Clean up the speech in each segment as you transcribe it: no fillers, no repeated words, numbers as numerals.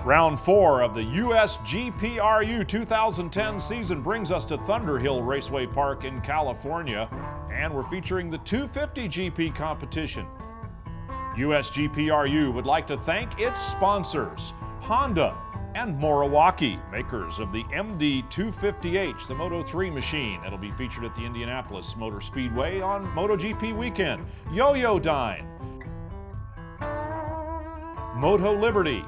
Round 4 of the USGPRU 2010 season brings us to Thunderhill Raceway Park in California, and we're featuring the 250 GP competition. USGPRU would like to thank its sponsors, Honda and Moriwaki, makers of the MD250H, the Moto3 machine. It'll be featured at the Indianapolis Motor Speedway on MotoGP weekend. Yo-Yo-Dyne, Moto Liberty,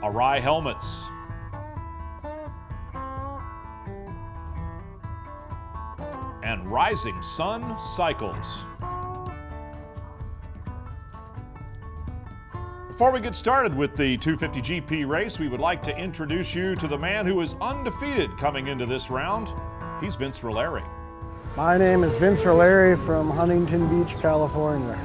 Arai Helmets, and Rising Sun Cycles. Before we get started with the 250 GP race, we would like to introduce you to the man who is undefeated coming into this round. He's Vince Roleri. My name is Vince Roleri from Huntington Beach, California.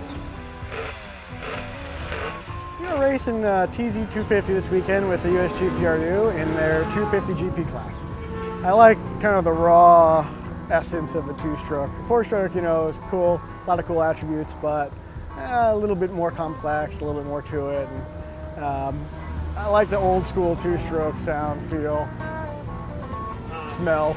We're racing TZ250 this weekend with the USGPRU in their 250 GP class. I like kind of the raw essence of the two-stroke. The four-stroke, you know, is cool, a lot of cool attributes, but a little bit more complex, a little bit more to it. And, I like the old school two-stroke sound, feel, smell.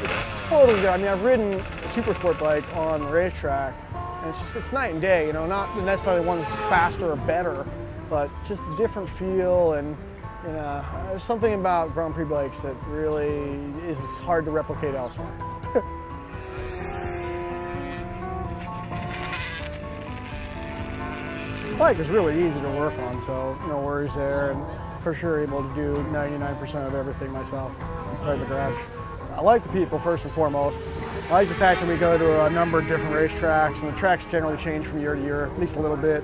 It's totally good. I mean, I've ridden a super sport bike on the racetrack, and it's night and day, you know, not necessarily one's faster or better, but just a different feel. And you know, there's something about Grand Prix bikes that really is hard to replicate elsewhere. The bike is really easy to work on, so no worries there, and for sure able to do 99% of everything myself right in the garage. I like the people first and foremost. I like the fact that we go to a number of different racetracks, and the tracks generally change from year to year, at least a little bit.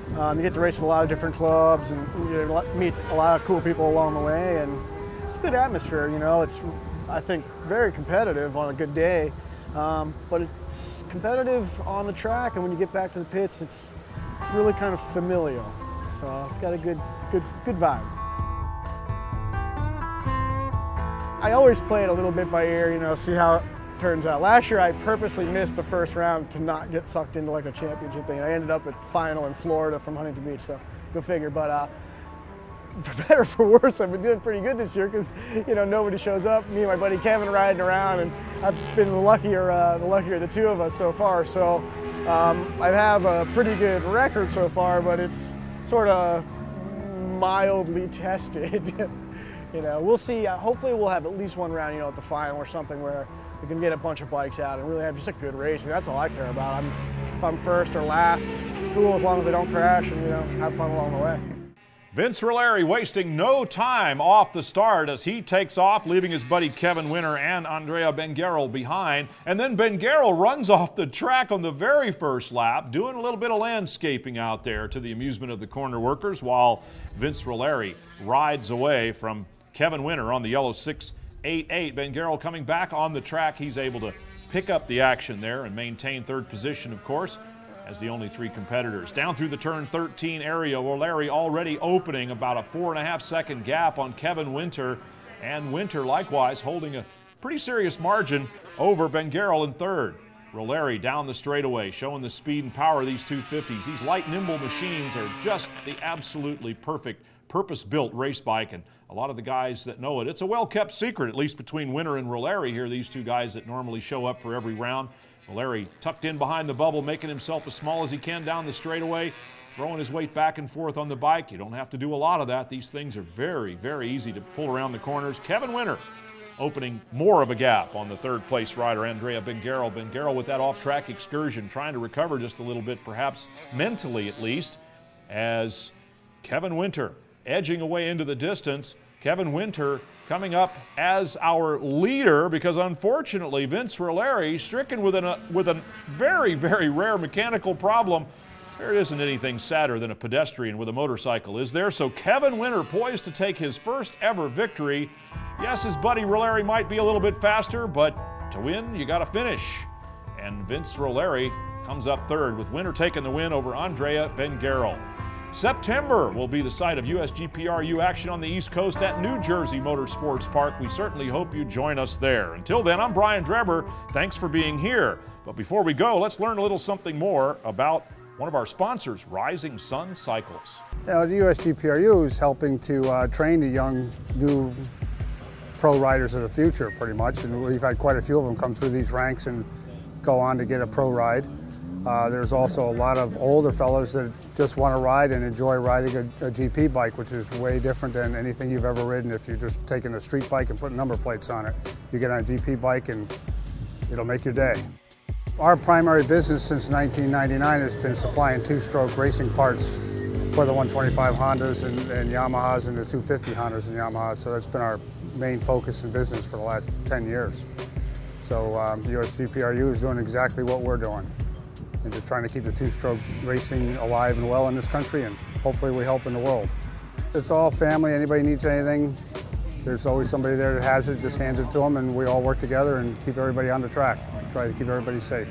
You get to race with a lot of different clubs and you meet a lot of cool people along the way, and it's a good atmosphere, you know. It's, I think, very competitive on a good day, but it's competitive on the track, and when you get back to the pits, it's really kind of familial. So it's got a good vibe. I always play it a little bit by ear, you know, see how it turns out. Last year I purposely missed the first round to not get sucked into like a championship thing. I ended up at the final in Florida from Huntington Beach, so go figure. But for better or for worse, I've been doing pretty good this year because, you know, nobody shows up. Me and my buddy Kevin riding around, and I've been the luckier of the two of us so far. So I have a pretty good record so far, but it's sort of mildly tested. You know, we'll see. Hopefully we'll have at least one round, you know, at the final or something where we can get a bunch of bikes out and really have just a good race. And that's all I care about. If I'm first or last, it's cool as long as they don't crash and, you know, have fun along the way. Vince Roleri wasting no time off the start as he takes off, leaving his buddy Kevin Winter and Andrea Benguerel behind. And then Benguerel runs off the track on the very first lap, doing a little bit of landscaping out there to the amusement of the corner workers, while Vince Roleri rides away from Kevin Winter on the yellow 688. Benguerel coming back on the track. He's able to pick up the action there and maintain third position, of course, as the only three competitors. Down through the turn 13 area, Roleri already opening about a 4.5 second gap on Kevin Winter, and Winter likewise holding a pretty serious margin over Benguerel in third. Roleri down the straightaway, showing the speed and power of these 250s. These light, nimble machines are just the absolutely perfect purpose-built race bike, and a lot of the guys that know it. It's a well-kept secret, at least between Winter and Roleri here, these two guys that normally show up for every round. Roleri tucked in behind the bubble, making himself as small as he can down the straightaway, throwing his weight back and forth on the bike. You don't have to do a lot of that. These things are very, very easy to pull around the corners. Kevin Winter opening more of a gap on the third place rider, Andrea Benguerel. Benguerel with that off-track excursion, trying to recover just a little bit, perhaps mentally at least, as Kevin Winter edging away into the distance. Kevin Winter coming up as our leader because unfortunately Vince Roleri, stricken with a very, very rare mechanical problem. There isn't anything sadder than a pedestrian with a motorcycle, is there? So Kevin Winter poised to take his first ever victory. Yes, his buddy Roleri might be a little bit faster, but to win, you got to finish. And Vince Roleri comes up third, with Winter taking the win over Andrea Benguerel. September will be the site of USGPRU action on the East Coast at New Jersey Motorsports Park. We certainly hope you join us there. Until then, I'm Brian Dreber. Thanks for being here. But before we go, let's learn a little something more about one of our sponsors, Rising Sun Cycles. The USGPRU is helping to train the young, new pro riders of the future, pretty much. And we've had quite a few of them come through these ranks and go on to get a pro ride. There's also a lot of older fellows that just want to ride and enjoy riding a GP bike, which is way different than anything you've ever ridden if you're just taking a street bike and putting number plates on it. You get on a GP bike and it'll make your day. Our primary business since 1999 has been supplying two-stroke racing parts for the 125 Hondas and Yamahas and the 250 Hondas and Yamahas. So that's been our main focus in business for the last 10 years. So USGPRU is doing exactly what we're doing, and just trying to keep the two-stroke racing alive and well in this country, and hopefully we help in the world. It's all family. Anybody needs anything, there's always somebody there that has it, just hands it to them, and we all work together and keep everybody on the track, try to keep everybody safe.